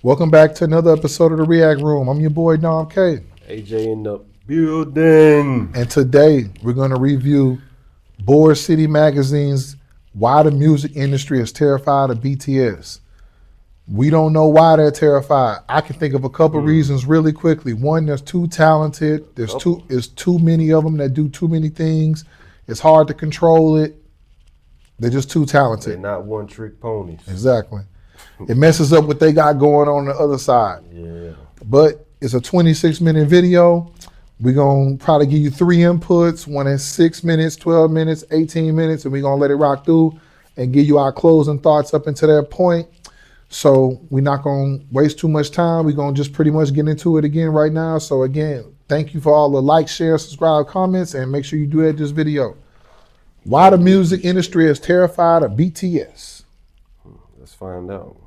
Welcome back to another episode of the React Room. I'm your boy Dom K. AJ in the building. And today we're going to review Boracity Magazine's Why the Music Industry is Terrified of BTS. We don't know why they're terrified. I can think of a couple reasons really quickly. One, they're too talented. There's too many of them that do too many things. It's hard to control it. They're just too talented. They're not one-trick ponies. Exactly. It messes up what they got going on the other side. Yeah. But it's a 26-minute video. We're going to probably give you 3 inputs, one in 6 minutes, 12 minutes, 18 minutes, and we're going to let it rock through and give you our closing thoughts up until that point. So we're not going to waste too much time. We're going to just pretty much get into it again right now. So again, thank you for all the likes, share, subscribe, comments, and make sure you do that this video. Why the music industry is terrified of BTS. Let's find out.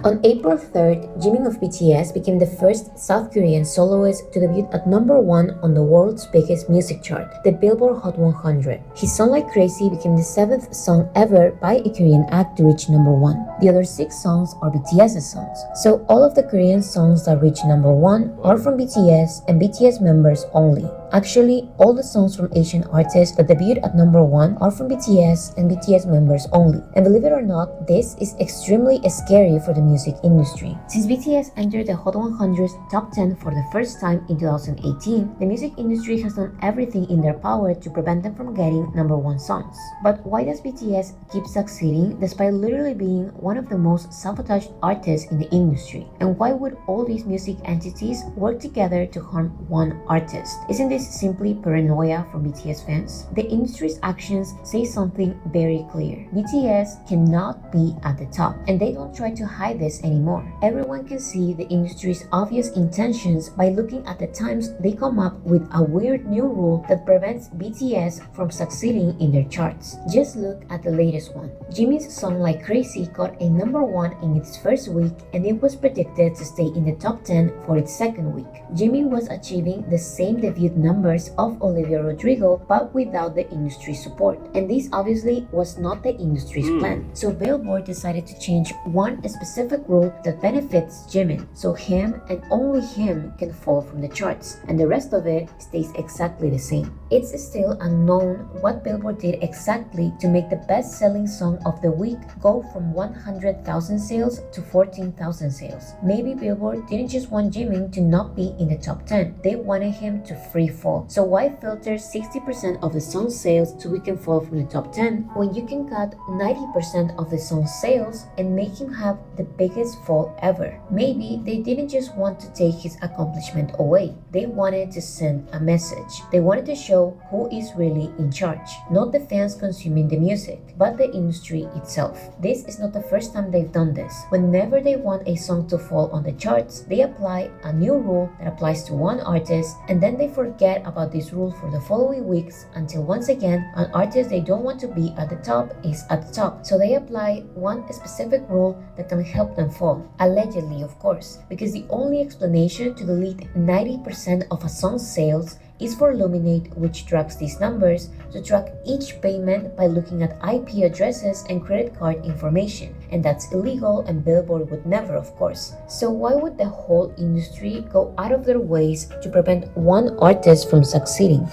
On April 3rd, Jimin of BTS became the first South Korean soloist to debut at #1 on the world's biggest music chart, the Billboard Hot 100. His song Like Crazy became the 7th song ever by a Korean act to reach #1. The other 6 songs are BTS's songs. So all of the Korean songs that reach #1 are from BTS and BTS members only. Actually, all the songs from Asian artists that debuted at #1 are from BTS and BTS members only. And believe it or not, this is extremely scary for the music industry. Since BTS entered the Hot 100's top 10 for the first time in 2018, the music industry has done everything in their power to prevent them from getting #1 songs. But why does BTS keep succeeding despite literally being one of the most sabotaged artists in the industry? And why would all these music entities work together to harm one artist? Isn't this simply paranoia from BTS fans? The industry's actions say something very clear. BTS cannot be at the top, and they don't try to hide this anymore. Everyone can see the industry's obvious intentions by looking at the times they come up with a weird new rule that prevents BTS from succeeding in their charts. Just look at the latest one. Jimin's song Like Crazy got a #1 in its first week, and it was predicted to stay in the top 10 for its second week. Jimin was achieving the same debut numbers of Olivia Rodrigo, but without the industry support. And this obviously was not the industry's plan. So Billboard decided to change one specific rule that benefits Jimin, so him and only him can fall from the charts, and the rest of it stays exactly the same. It's still unknown what Billboard did exactly to make the best-selling song of the week go from 100,000 sales to 14,000 sales. Maybe Billboard didn't just want Jimin to not be in the top 10, they wanted him to free fall. So why filter 60% of the song's sales so we can fall from the top 10 when you can cut 90% of the song's sales and make him have the biggest fall ever? Maybe they didn't just want to take his accomplishment away. They wanted to send a message. They wanted to show who is really in charge. Not the fans consuming the music, but the industry itself. This is not the first time they've done this. Whenever they want a song to fall on the charts, they apply a new rule that applies to one artist, and then they forget about this rule for the following weeks until once again an artist they don't want to be at the top is at the top. So they apply one specific rule that can help them fall. Allegedly, of course, because the only explanation to delete 90% of a song's sales is for Luminate, which tracks these numbers, to track each payment by looking at IP addresses and credit card information. And that's illegal, and Billboard would never, of course. So why would the whole industry go out of their ways to prevent one artist from succeeding?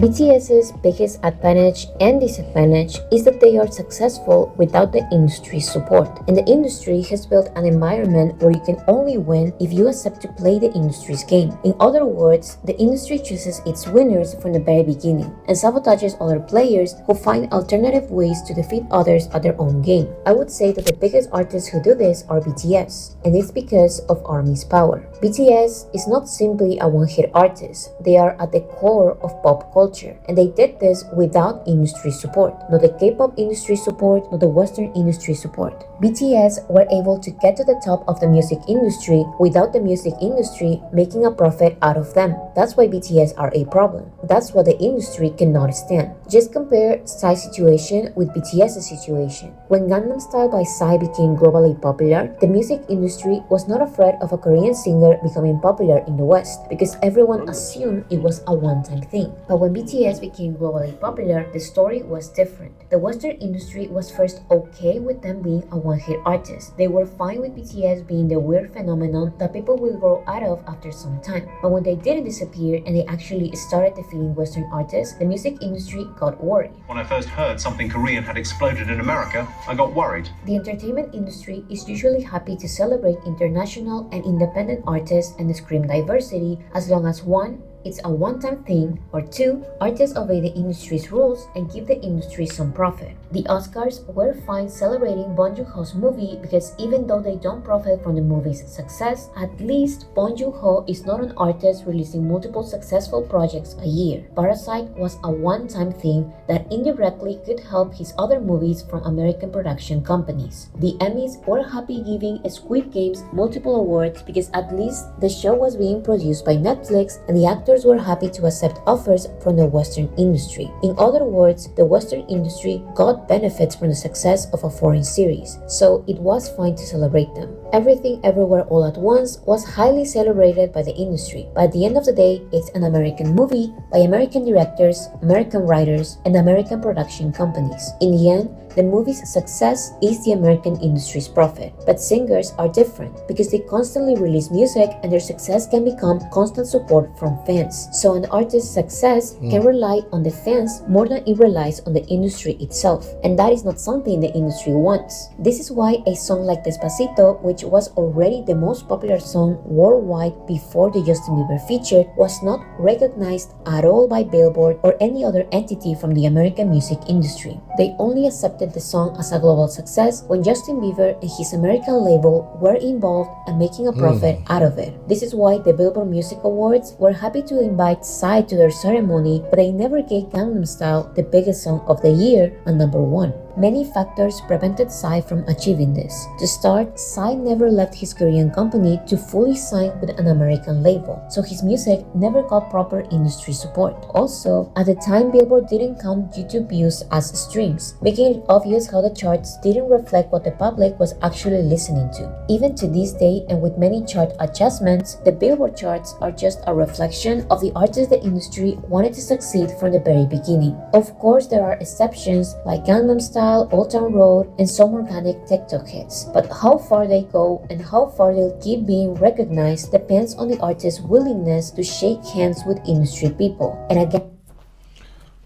BTS's biggest advantage and disadvantage is that they are successful without the industry's support, and the industry has built an environment where you can only win if you accept to play the industry's game. In other words, the industry chooses its winners from the very beginning and sabotages other players who find alternative ways to defeat others at their own game. I would say that the biggest artists who do this are BTS, and it's because of ARMY's power. BTS is not simply a one-hit artist, they are at the core of pop culture. And they did this without industry support. Not the K-pop industry support, not the Western industry support. BTS were able to get to the top of the music industry without the music industry making a profit out of them. That's why BTS are a problem. That's what the industry cannot stand. Just compare Psy's situation with BTS's situation. When Gangnam Style by Psy became globally popular, the music industry was not afraid of a Korean singer becoming popular in the West because everyone assumed it was a one-time thing. But when BTS became globally popular, the story was different. The Western industry was first okay with them being a one-hit artist. They were fine with BTS being the weird phenomenon that people will grow out of after some time. But when they didn't disappear and they actually started defeating Western artists, the music industry got worried. When I first heard something Korean had exploded in America, I got worried. The entertainment industry is usually happy to celebrate international and independent artists and scream diversity as long as one, it's a one-time thing, or two, artists obey the industry's rules and give the industry some profit. The Oscars were fine celebrating Bong Joon-ho's movie because even though they don't profit from the movie's success, at least Bong Joon-ho is not an artist releasing multiple successful projects a year. Parasite was a one-time thing that indirectly could help his other movies from American production companies. The Emmys were happy giving Squid Games multiple awards because at least the show was being produced by Netflix and the actors were happy to accept offers from the Western industry. In other words, the Western industry got benefits from the success of a foreign series, so it was fine to celebrate them. Everything Everywhere All at Once was highly celebrated by the industry, but at the end of the day, it's an American movie by American directors, American writers, and American production companies. In the end, the movie's success is the American industry's profit. But singers are different because they constantly release music and their success can become constant support from fans. So an artist's success can rely on the fans more than it relies on the industry itself. And that is not something the industry wants. This is why a song like Despacito, which was already the most popular song worldwide before the Justin Bieber feature, was not recognized at all by Billboard or any other entity from the American music industry. They only accepted the song as a global success when Justin Bieber and his American label were involved and making a profit out of it. This is why the Billboard Music Awards were happy to invite Psy to their ceremony, but they never gave Gangnam Style, the biggest song of the year, a number one. Many factors prevented Psy from achieving this. To start, Psy never left his Korean company to fully sign with an American label, so his music never got proper industry support. Also, at the time, Billboard didn't count YouTube views as streams, making it obvious how the charts didn't reflect what the public was actually listening to. Even to this day, and with many chart adjustments, the Billboard charts are just a reflection of the artists the industry wanted to succeed from the very beginning. Of course, there are exceptions like Gangnam Style, Old Town Road, and some organic TikTok hits. But how far they go and how far they'll keep being recognized depends on the artist's willingness to shake hands with industry people. And again,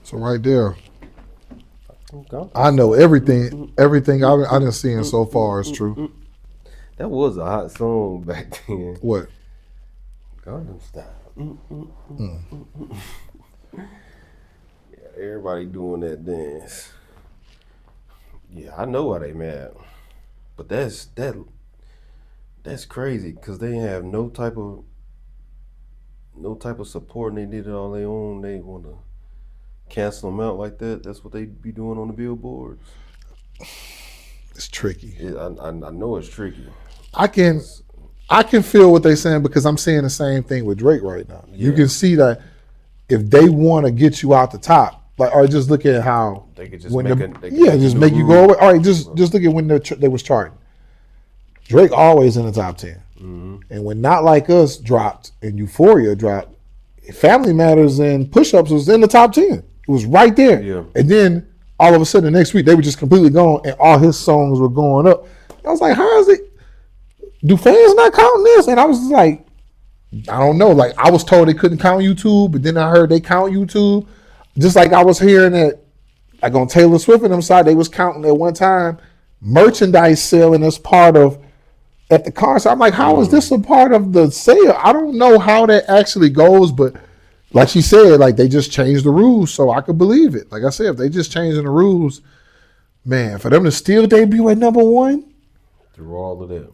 So right there, Okay. I know everything I've been seeing so far is true. That was a hot song back then. What? Gangnam Style. Yeah, everybody doing that dance. Yeah, I know why they mad, but that's crazy because they have no type of support, and they did it all their own. They want to cancel them out like that. That's what they be doing on the billboards. It's tricky. I know it's tricky. I can feel what they're saying because I'm saying the same thing with Drake right now. You can see that if they want to get you out the top, like, or just look at how They could just when make just make you go away. All right, just look at when they was charting. Drake always in the top 10, and when Not Like Us dropped and Euphoria dropped, Family Matters and Push Ups was in the top 10. It was right there. Yeah. And then all of a sudden the next week they were just completely gone, and all his songs were going up. I was like, how is it? Do fans not count this? And I was like, I don't know. Like, I was told they couldn't count YouTube, but then I heard they count YouTube. Just like I was hearing that, like on Taylor Swift and them side, they was counting at one time merchandise selling as part of at the concert. I'm like, how is this a part of the sale? I don't know how that actually goes, but like she said, like they just changed the rules, so I could believe it. Like I said, if they just changing the rules, man, for them to still debut at number one, Through all of that.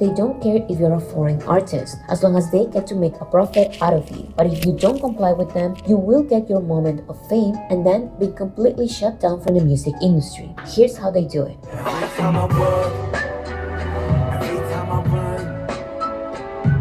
they don't care if you're a foreign artist, as long as they get to make a profit out of you. But if you don't comply with them, you will get your moment of fame and then be completely shut down from the music industry. Here's how they do it. Every time I work, every time I run,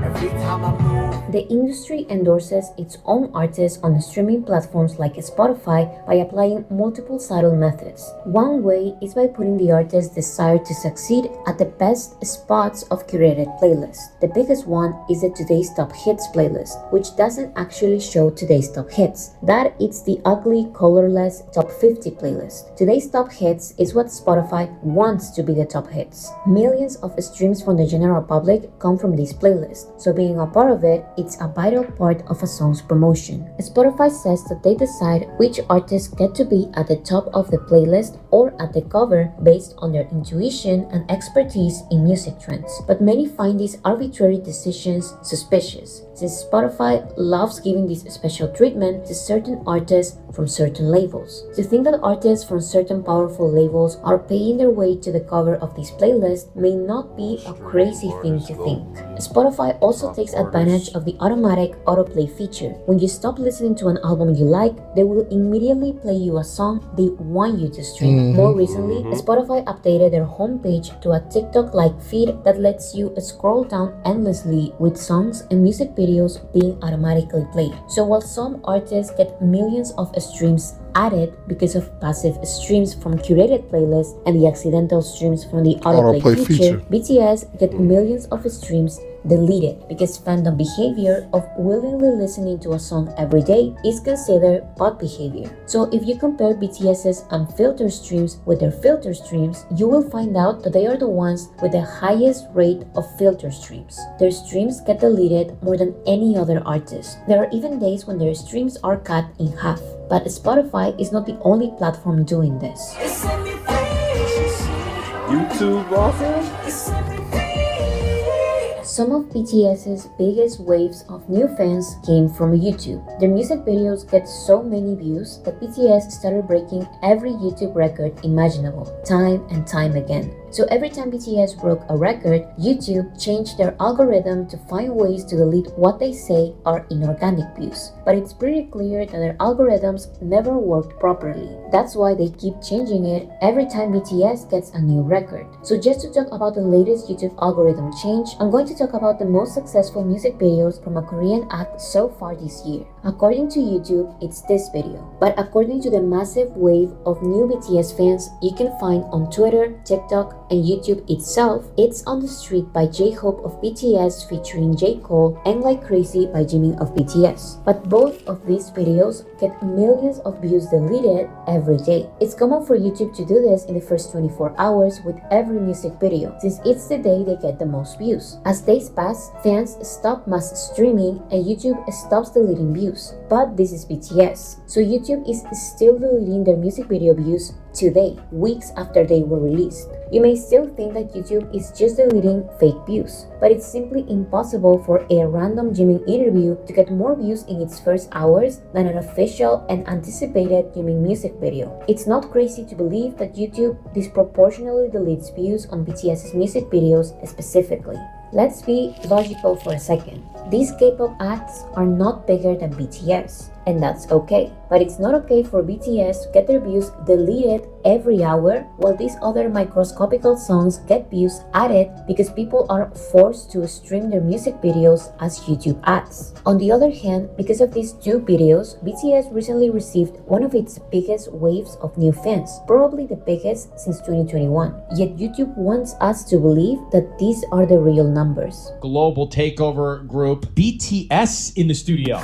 every time I move. The industry endorses its own artists on streaming platforms like Spotify by applying multiple subtle methods. One way is by putting the artist's desire to succeed at the best spots of curated playlists. The biggest one is the Today's Top Hits playlist, which doesn't actually show today's top hits. That it's the ugly, colorless Top 50 playlist. Today's Top Hits is what Spotify wants to be the top hits. Millions of streams from the general public come from this playlist, so being a part of it, it's a vital part of a song's promotion. Spotify says that they decide which artists get to be at the top of the playlist or at the cover based on their intuition and expertise in music trends. But many find these arbitrary decisions suspicious, since Spotify loves giving this special treatment to certain artists from certain labels. To think that artists from certain powerful labels are paying their way to the cover of this playlist may not be a crazy thing to think. Spotify also takes advantage of the automatic autoplay feature. When you stop listening to an album you like, they will immediately play you a song they want you to stream. More recently, Spotify updated their homepage to a TikTok-like feed that lets you scroll down endlessly with songs and music videos being automatically played. So while some artists get millions of streams added because of passive streams from curated playlists and the accidental streams from the autoplay feature, BTS get millions of streams deleted because fandom behavior of willingly listening to a song every day is considered bot behavior. So if you compare BTS's unfiltered streams with their filter streams, you will find out that they are the ones with the highest rate of filter streams. Their streams get deleted more than any other artist. There are even days when their streams are cut in half. But Spotify is not the only platform doing this. YouTube also? Some of BTS's biggest waves of new fans came from YouTube. Their music videos get so many views that BTS started breaking every YouTube record imaginable, time and time again. So every time BTS broke a record, YouTube changed their algorithm to find ways to delete what they say are inorganic views. But it's pretty clear that their algorithms never worked properly. That's why they keep changing it every time BTS gets a new record. So just to talk about the latest YouTube algorithm change, I'm going to talk about the most successful music videos from a Korean act so far this year. According to YouTube, it's this video. But according to the massive wave of new BTS fans you can find on Twitter, TikTok, and YouTube itself, it's On the Street by J-Hope of BTS featuring J. Cole and Like Crazy by Jimin of BTS. But both of these videos get millions of views deleted every day. It's common for YouTube to do this in the first 24 hours with every music video, since it's the day they get the most views. As days pass, fans stop mass streaming and YouTube stops deleting views. But this is BTS, so YouTube is still deleting their music video views today, weeks after they were released. You may still think that YouTube is just deleting fake views, but it's simply impossible for a random Jimin interview to get more views in its first hours than an official and anticipated Jimin music video. It's not crazy to believe that YouTube disproportionately deletes views on BTS's music videos specifically. Let's be logical for a second. These K-pop acts are not bigger than BTS, and that's okay. But it's not okay for BTS to get their views deleted every hour while these other microscopical songs get views added because people are forced to stream their music videos as YouTube ads. On the other hand, because of these two videos, BTS recently received one of its biggest waves of new fans, probably the biggest since 2021. Yet YouTube wants us to believe that these are the real numbers. Global takeover group BTS in the studio.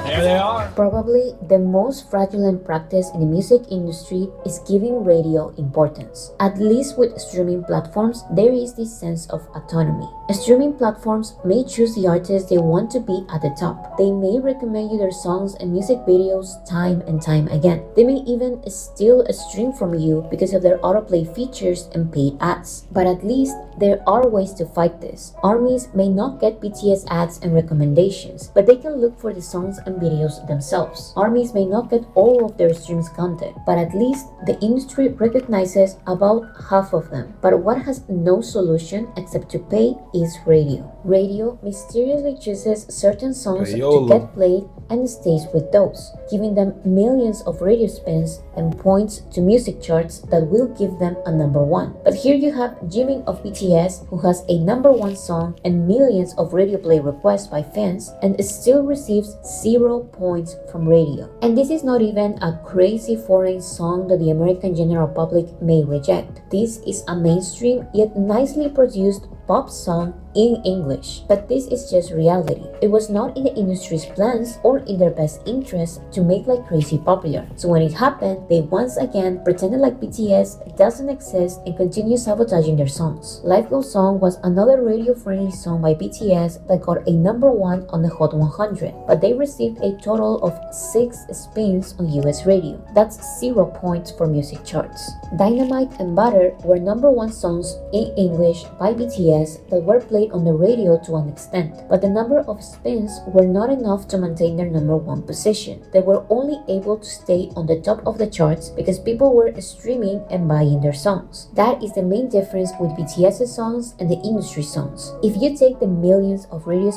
There they are. Probably the most fraudulent practice in the music industry is giving radio importance. At least with streaming platforms, there is this sense of autonomy. Streaming platforms may choose the artists they want to be at the top. They may recommend you their songs and music videos time and time again. They may even steal a stream from you because of their autoplay features and paid ads. But at least there are ways to fight this. ARMYs may not get BTS ads and recommendations, but they can look for the songs and videos themselves. ARMYs may not get all of their streams counted, but at least the industry recognizes about half of them. But what has no solution except to pay is radio. Radio mysteriously chooses certain songs to Payola. get played and stays with those, giving them millions of radio spins and points to music charts that will give them a number one. But here you have Jimin of BTS, who has a number one song and millions of radio play requests by fans and still receives 0 points from radio. And this is not even a crazy foreign song that the American general public may reject. This is a mainstream yet nicely produced pop song in English. But this is just reality. It was not in the industry's plans or in their best interest to make like crazy popular. So when it happened, they once again pretended like BTS doesn't exist and continue sabotaging their songs. Life Goes On was another radio-friendly song by BTS that got a number one on the Hot 100, but they received a total of 6 spins on US radio. That's 0 points for music charts. Dynamite and Butter were number one songs in English by BTS that were played on the radio to an extent, but the number of spins were not enough to maintain their number one position. They were only able to stay on the top of the charts because people were streaming and buying their songs. That is the main difference with BTS's songs and the industry songs. If you take the millions of radios,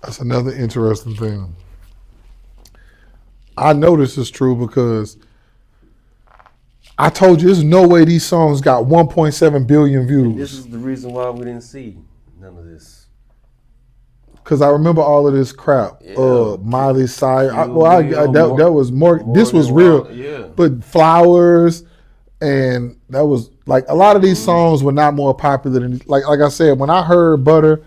That's another interesting thing. I know this is true because I told you there's no way these songs got 1.7 billion views. This is the reason why we didn't see none of this. Because I remember all of this crap. Yeah. Miley Cyrus. Yeah, That was more. This was real. Yeah. But Flowers, and that was like a lot of these songs were not more popular than like I said, when I heard Butter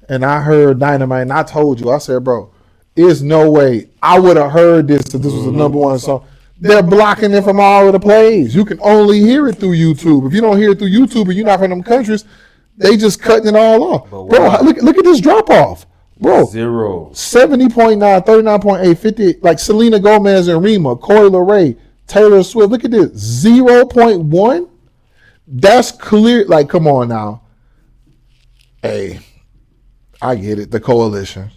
and I heard Dynamite, and I told you, I said, bro, there's no way I would have heard this if this was a number one song. They're blocking it from all of the plays. You can only hear it through YouTube. If you don't hear it through YouTube and you're not from them countries, they just cutting it all off. But Bro, why? look at this drop off. Bro, 0. 70.9, 39.8, 50, like Selena Gomez and Rema, Coi Leray, Taylor Swift. Look at this, 0.1. That's clear. Like, come on now. Hey, I get it. The coalition.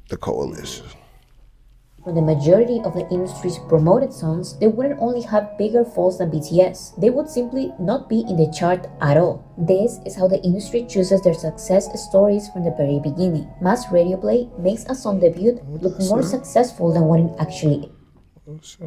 The coalition. for the majority of the industry's promoted songs, they wouldn't only have bigger falls than BTS, they would simply not be in the chart at all. This is how the industry chooses their success stories from the very beginning. Mass radio play makes a song debut look more successful than what it actually is.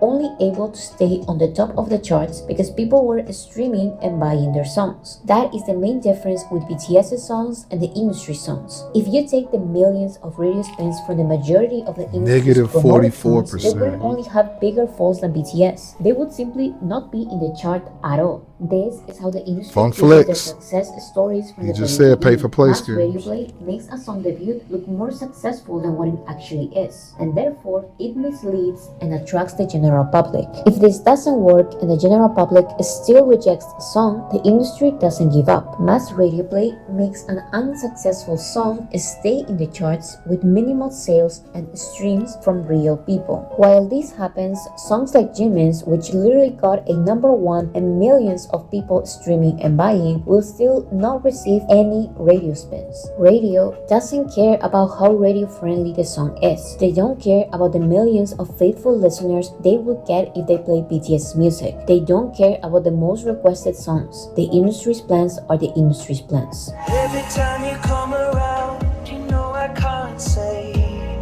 Only able to stay on the top of the charts because people were streaming and buying their songs. That is the main difference with BTS's songs and the industry songs. If you take the millions of radio spins from the majority of the industry's Negative promoted 44%. songs, they would only have bigger falls than BTS. They would simply not be in the chart at all. This is how the industry Funk chooses their Flex. success stories from He the just very said pay beginning. for play Mass radio schemes. play makes a song debut look more successful than what it actually is, and therefore it misleads and attracts the general public. If this doesn't work and the general public still rejects the song, the industry doesn't give up. Mass radio play makes an unsuccessful song stay in the charts with minimal sales and streams from real people. While this happens, songs like Jimin's, which literally got a #1 and millions of people streaming and buying, will still not receive any radio spins. Radio doesn't care about how radio friendly the song is. They don't care about the millions of faithful listeners they will get if they play BTS music. They don't care about the most requested songs. The industry's plans are the industry's plans. Every time you come around, you know I can't say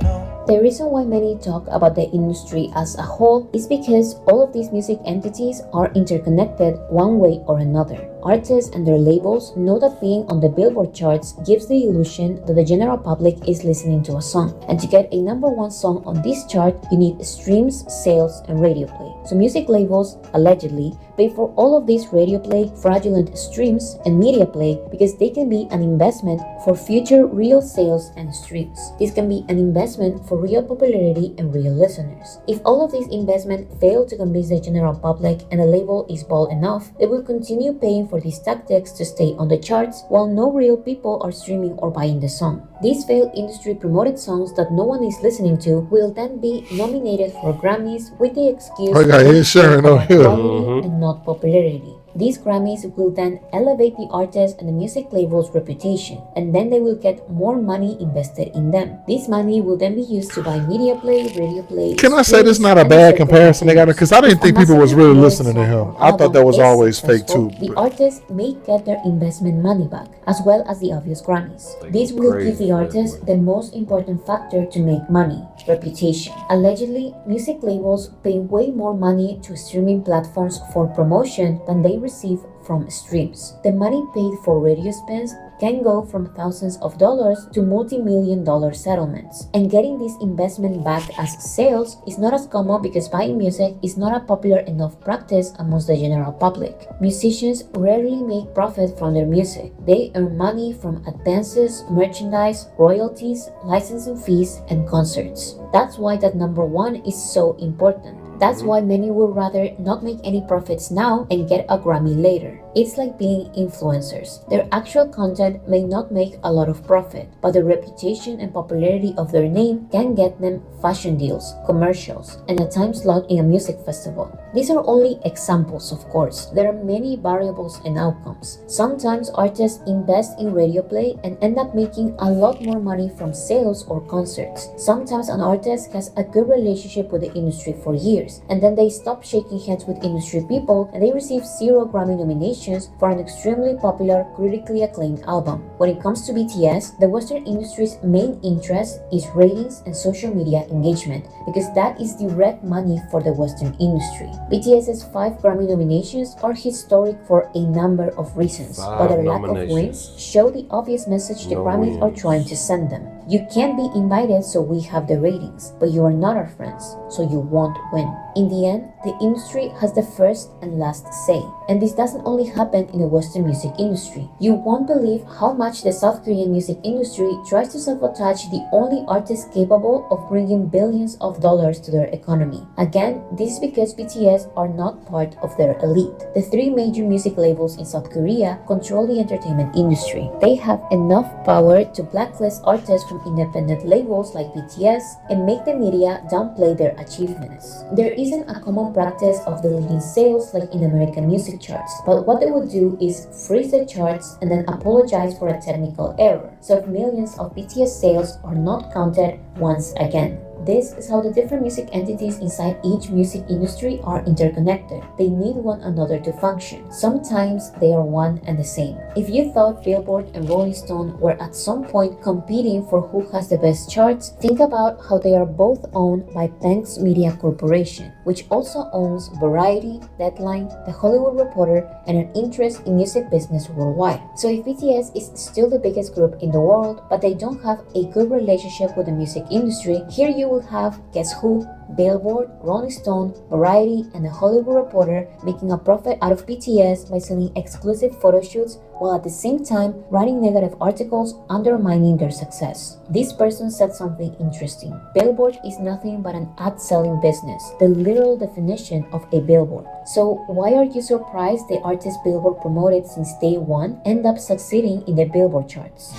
no. The reason why many talk about the industry as a whole is because all of these music entities are interconnected one way or another. Artists and their labels know that being on the Billboard charts gives the illusion that the general public is listening to a song. And to get a #1 song on this chart, you need streams, sales, and radio play. So music labels, allegedly, pay for all of this radio play, fraudulent streams, and media play because they can be an investment for future real sales and streams. This can be an investment for real popularity and real listeners. If all of these investment fail to convince the general public and the label is bold enough, they will continue paying for these tactics to stay on the charts while no real people are streaming or buying the song. These failed industry promoted songs that no one is listening to will then be nominated for Grammys with the excuse I got Ed Sheeran on here. quality and not popularity. These Grammys will then elevate the artist and the music label's reputation, and then they will get more money invested in them. This money will then be used to buy media play, radio play. Can I say this is not a bad comparison they got? Because I didn't think people was really listening to him. I thought that was always fake too. The artist may get their investment money back, as well as the obvious Grammys. This will give the artist the most important factor to make money: reputation. Allegedly, music labels pay way more money to streaming platforms for promotion than they receive from streams. The money paid for radio spins can go from thousands of dollars to multi-million-dollar settlements. And getting this investment back as sales is not as common because buying music is not a popular enough practice amongst the general public. Musicians rarely make profit from their music. They earn money from advances, merchandise, royalties, licensing fees, and concerts. That's why that number one is so important. That's why many would rather not make any profits now and get a Grammy later. It's like being influencers. Their actual content may not make a lot of profit, but the reputation and popularity of their name can get them fashion deals, commercials, and a time slot in a music festival. These are only examples, of course. There are many variables and outcomes. Sometimes artists invest in radio play and end up making a lot more money from sales or concerts. Sometimes an artist has a good relationship with the industry for years, and then they stop shaking hands with industry people and they receive 0 Grammy nominations for an extremely popular, critically acclaimed album. When it comes to BTS, the Western industry's main interest is ratings and social media engagement, because that is direct money for the Western industry. BTS's 5 Grammy nominations are historic for a number of reasons, but their lack of wins show the obvious message the Grammys are trying to send them. You can't be invited, so we have the ratings, but you are not our friends, so you won't win. In the end, the industry has the first and last say, and this doesn't only happen in the Western music industry. You won't believe how much the South Korean music industry tries to sabotage the only artists capable of bringing billions of dollars to their economy. Again, this is because BTS are not part of their elite. The 3 major music labels in South Korea control the entertainment industry. They have enough power to blacklist artists from independent labels like BTS and make the media downplay their achievements. There isn't a common practice of deleting sales like in American music charts, but what they would do is freeze the charts and then apologize for a technical error, so if millions of BTS sales are not counted once again. This is how the different music entities inside each music industry are interconnected. They need one another to function. Sometimes they are one and the same. If you thought Billboard and Rolling Stone were at some point competing for who has the best charts, think about how they are both owned by Banks Media Corporation, which also owns Variety, Deadline, The Hollywood Reporter, and an interest in music business worldwide. So if BTS is still the biggest group in the world, but they don't have a good relationship with the music industry, here you will have Guess Who, Billboard, Rolling Stone, Variety, and The Hollywood Reporter making a profit out of BTS by selling exclusive photo shoots while at the same time writing negative articles undermining their success. This person said something interesting. Billboard is nothing but an ad-selling business, the literal definition of a billboard. So why are you surprised the artists Billboard promoted since day one end up succeeding in the Billboard charts?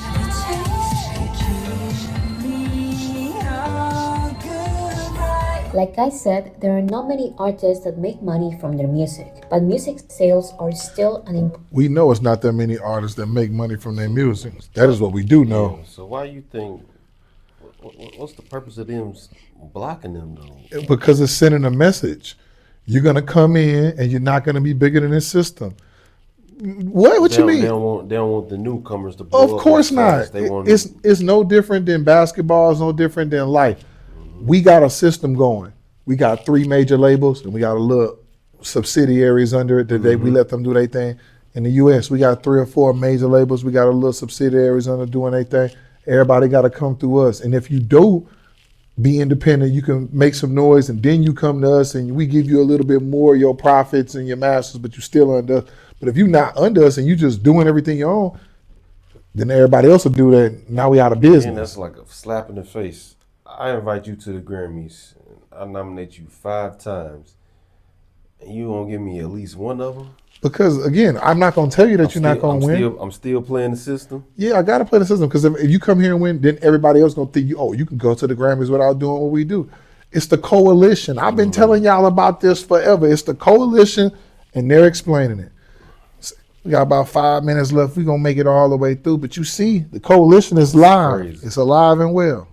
Like I said, there are not many artists that make money from their music, but music sales are still an important. We know it's not that many artists that make money from their music. That is what we do know. So why you think? What's the purpose of them blocking them though? Because it's sending a message. You're gonna come in and you're not gonna be bigger than this system. What you mean? They don't want the newcomers to blow up. Of course not. It's no different than basketball. It's no different than life. We got a system going. We got 3 major labels and we got a little subsidiaries under it that we let them do their thing. In the US, we got 3 or 4 major labels. We got a little subsidiaries under doing their thing. Everybody got to come through us. And if you do be independent, you can make some noise and then you come to us and we give you a little bit more of your profits and your masters, but you're still under us. But if you're not under us and you just doing everything your own, then everybody else will do that. Now we out of business. And that's like a slap in the face. I invite you to the Grammys. I nominate you 5 times. And you won't give me at least one of them? Because, again, I'm not going to tell you that you're not going to win. I'm still playing the system? Yeah, I got to play the system. Because if you come here and win, then everybody else going to think you can go to the Grammys without doing what we do. It's the coalition. I've been telling y'all about this forever. It's the coalition, and they're explaining it. We got about 5 minutes left. We're going to make it all the way through. But you see, the coalition is live. Crazy. It's alive and well.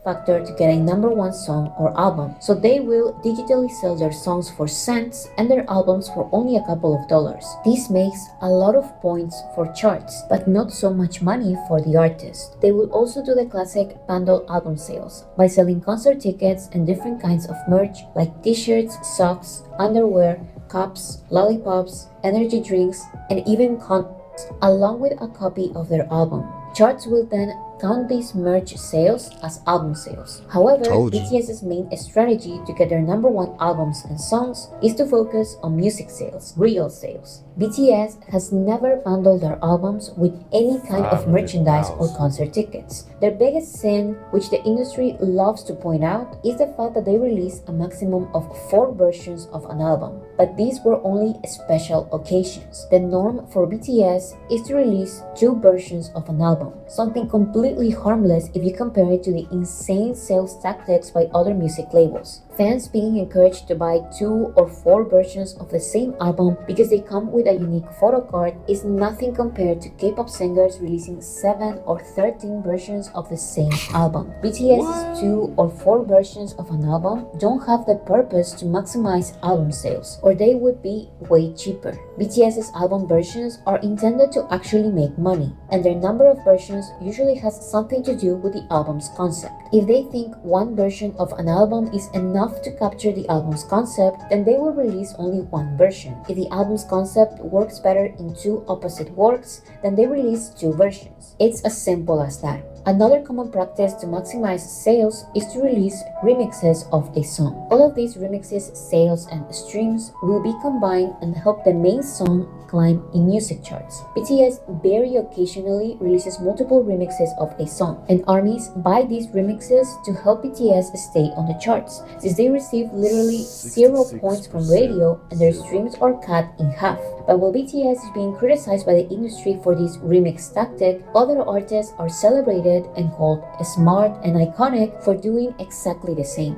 Factor to get a #1 song or album, so they will digitally sell their songs for cents and their albums for only a couple of dollars. This makes a lot of points for charts, but not so much money for the artist. They will also do the classic bundle album sales by selling concert tickets and different kinds of merch like t-shirts, socks, underwear, cups, lollipops, energy drinks, and even condoms, along with a copy of their album. Charts will then count these merch sales as album sales. However, Told you. BTS's main strategy to get their #1 albums and songs is to focus on music sales, real sales. BTS has never bundled their albums with any kind of merchandise or 500,000. concert tickets. Their biggest sin, which the industry loves to point out, is the fact that they release a maximum of 4 versions of an album. But these were only special occasions. The norm for BTS is to release 2 versions of an album, something completely harmless if you compare it to the insane sales tactics by other music labels. Fans being encouraged to buy 2 or 4 versions of the same album because they come with a unique photo card is nothing compared to K-pop singers releasing 7 or 13 versions of the same album. BTS's 2 or 4 versions of an album don't have the purpose to maximize album sales, or they would be way cheaper. BTS's album versions are intended to actually make money, and their number of versions usually has something to do with the album's concept. If they think one version of an album is enough to capture the album's concept, then they will release only one version. If the album's concept works better in 2 opposite works, then they release 2 versions. It's as simple as that. Another common practice to maximize sales is to release remixes of a song. All of these remixes, sales, and streams will be combined and help the main song climb in music charts. BTS very occasionally releases multiple remixes of a song, and ARMYs buy these remixes to help BTS stay on the charts, since they receive literally 0 points from radio and their streams are cut in half. But while BTS is being criticized by the industry for this remix tactic, other artists are celebrated and called smart and iconic for doing exactly the same.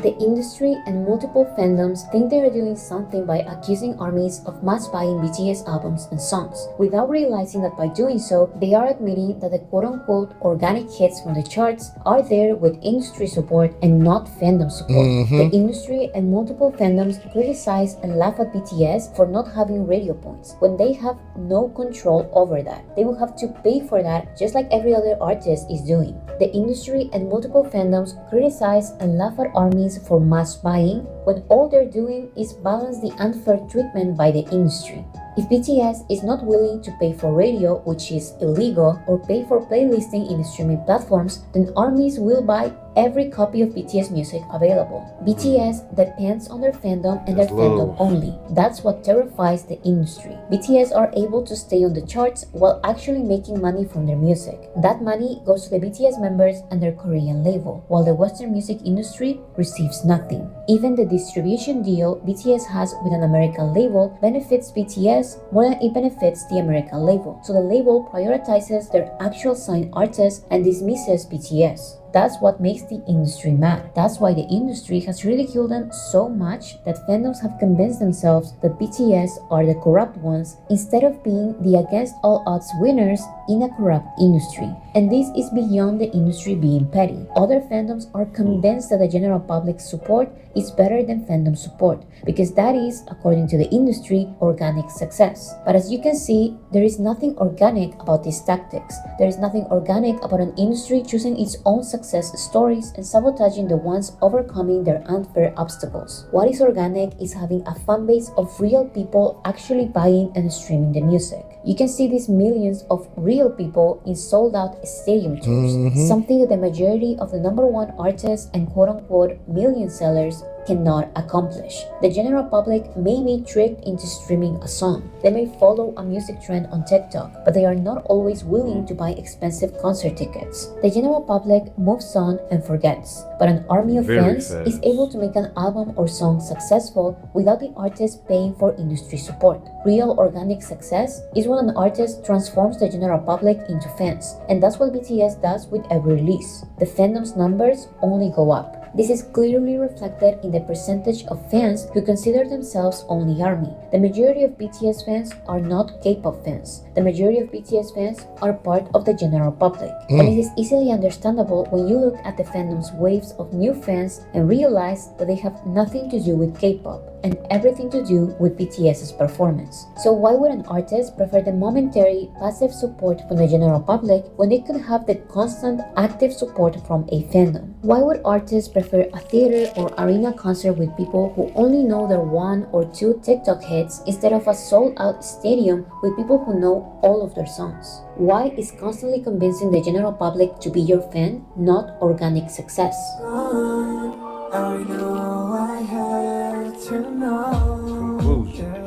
The industry and multiple fandoms think they are doing something by accusing ARMYs of mass buying BTS albums and songs, without realizing that by doing so, they are admitting that the quote-unquote organic hits from the charts are there with industry support and not fandom support. The industry and multiple fandoms criticize and laugh at BTS for not having radio points, when they have no control over that. They will have to pay for that just like every other artist is doing. The industry and multiple fandoms criticize and laugh at ARMYs for mass buying when all they're doing is balance the unfair treatment by the industry. If BTS is not willing to pay for radio, which is illegal, or pay for playlisting in streaming platforms, then ARMYs will buy every copy of BTS music available. BTS depends on their fandom and their fandom only. That's what terrifies the industry. BTS are able to stay on the charts while actually making money from their music. That money goes to the BTS members and their Korean label, while the Western music industry receives nothing. Even the distribution deal BTS has with an American label benefits BTS more than it benefits the American label. So the label prioritizes their actual signed artists and dismisses BTS. That's what makes the industry mad. That's why the industry has ridiculed them so much that fandoms have convinced themselves that BTS are the corrupt ones instead of being the against all odds winners in a corrupt industry. And this is beyond the industry being petty. Other fandoms are convinced that the general public's support is better than fandom support, because that is, according to the industry, organic success. But as you can see, there is nothing organic about these tactics. There is nothing organic about an industry choosing its own success stories and sabotaging the ones overcoming their unfair obstacles. What is organic is having a fan base of real people actually buying and streaming the music. You can see these millions of real people in sold-out stadium tours, something that the majority of the #1 artists and quote-unquote million sellers cannot accomplish. The general public may be tricked into streaming a song. They may follow a music trend on TikTok, but they are not always willing to buy expensive concert tickets. The general public moves on and forgets, but an army of fans is able to make an album or song successful without the artist paying for industry support. Real organic success is when an artist transforms the general public into fans, and that's what BTS does with every release. The fandom's numbers only go up. This is clearly reflected in the percentage of fans who consider themselves only ARMY. The majority of BTS fans are not K-pop fans. The majority of BTS fans are part of the general public. And it is easily understandable when you look at the fandom's waves of new fans and realize that they have nothing to do with K-pop and everything to do with BTS's performance. So why would an artist prefer the momentary, passive support from the general public when they could have the constant, active support from a fandom? Why would artists prefer a theater or arena concert with people who only know their one or two TikTok hits instead of a sold-out stadium with people who know all of their songs? Why is constantly convincing the general public to be your fan not organic success? I know I had to know. Conclusion.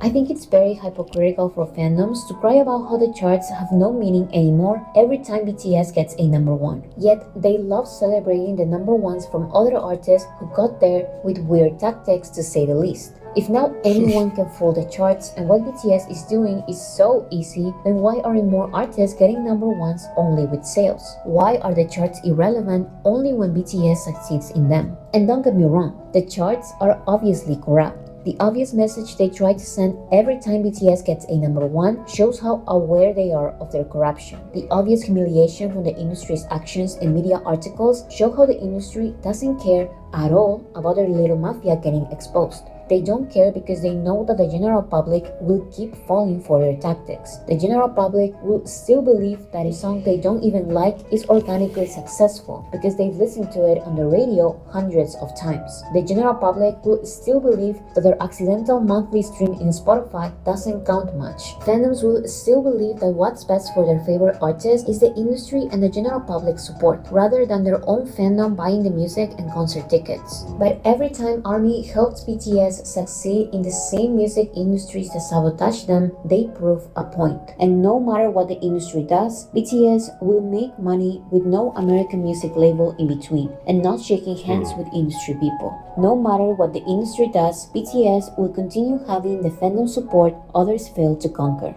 I think it's very hypocritical for fandoms to cry about how the charts have no meaning anymore every time BTS gets a number one. Yet they love celebrating the number ones from other artists who got there with weird tactics, to say the least. If now anyone can fool the charts and what BTS is doing is so easy, then why aren't more artists getting number ones only with sales? Why are the charts irrelevant only when BTS succeeds in them? And don't get me wrong, the charts are obviously corrupt. The obvious message they try to send every time BTS gets a number one shows how aware they are of their corruption. The obvious humiliation from the industry's actions and media articles show how the industry doesn't care at all about their little mafia getting exposed. They don't care because they know that the general public will keep falling for their tactics. The general public will still believe that a song they don't even like is organically successful because they've listened to it on the radio hundreds of times. The general public will still believe that their accidental monthly stream in Spotify doesn't count much. Fandoms will still believe that what's best for their favorite artist is the industry and the general public support, rather than their own fandom buying the music and concert tickets. But every time ARMY helps BTS succeed in the same music industries that sabotage them, they prove a point. And no matter what the industry does, BTS will make money with no American music label in between, and not shaking hands with industry people. No matter what the industry does, BTS will continue having the fandom support others fail to conquer.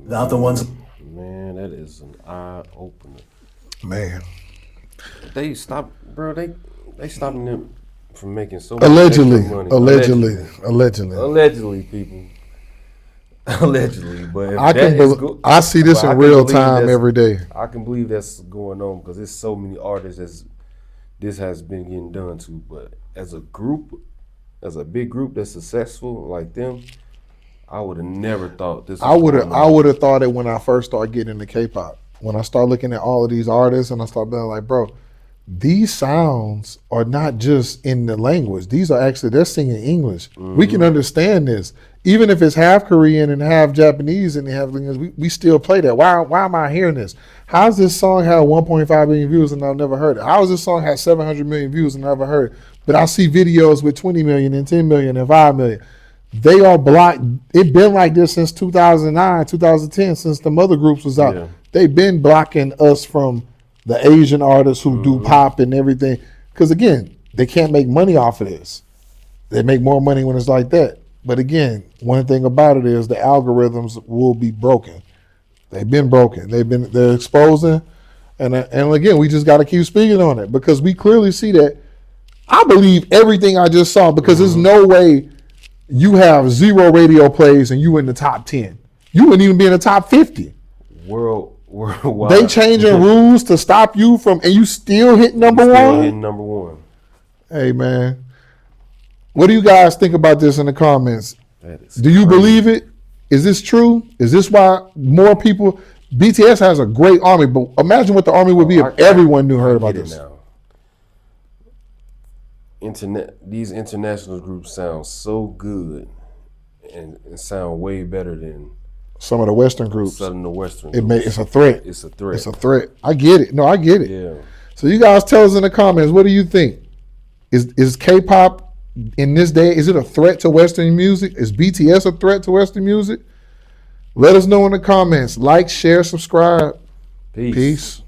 The other ones. Man, that is an eye opener. Man. They stopped, bro. They stopping them from making so much Allegedly, extra money. allegedly. People. Allegedly, but if I that can is I see this but I in can real believe time that's- every day. I can believe that's going on because there's so many artists this has been getting done to. But as a group, as a big group that's successful like them, I would have never thought this. I would have thought it when I first started getting into K-pop. When I start looking at all of these artists and I start being like, bro, these sounds are not just in the language. These are actually, they're singing English. We can understand this. Even if it's half Korean and half Japanese and they have English, we still play that. Why am I hearing this? How's this song have 1.5 million views and I've never heard it? How does this song have 700 million views and I've never heard it? But I see videos with 20 million and 10 million and 5 million. They are blocked. It's been like this since 2009, 2010, since the mother groups was out. Yeah. They've been blocking us from the Asian artists who do pop and everything. Because again, they can't make money off of this. They make more money when it's like that. But again, one thing about it is the algorithms will be broken. They've been broken. They're exposing. And again, we just got to keep speaking on it because we clearly see that. I believe everything I just saw because there's no way you have 0 radio plays and you in the top 10. You wouldn't even be in the top 50. Worldwide. They changing rules to stop you from, and you still hit number one? Hitting number one. Hey, man. What do you guys think about this in the comments? Do you believe it? Is this true? Is this why more people, BTS has a great army, but imagine what the army would be if everyone heard about this. These international groups sound so good and sound way better than some of the Western groups. Some of the Western It's a threat. It's a threat. It's a threat. I get it. No, I get it. Yeah. So you guys tell us in the comments, what do you think? Is K-pop in this day, is it a threat to Western music? Is BTS a threat to Western music? Let us know in the comments. Like, share, subscribe. Peace. Peace.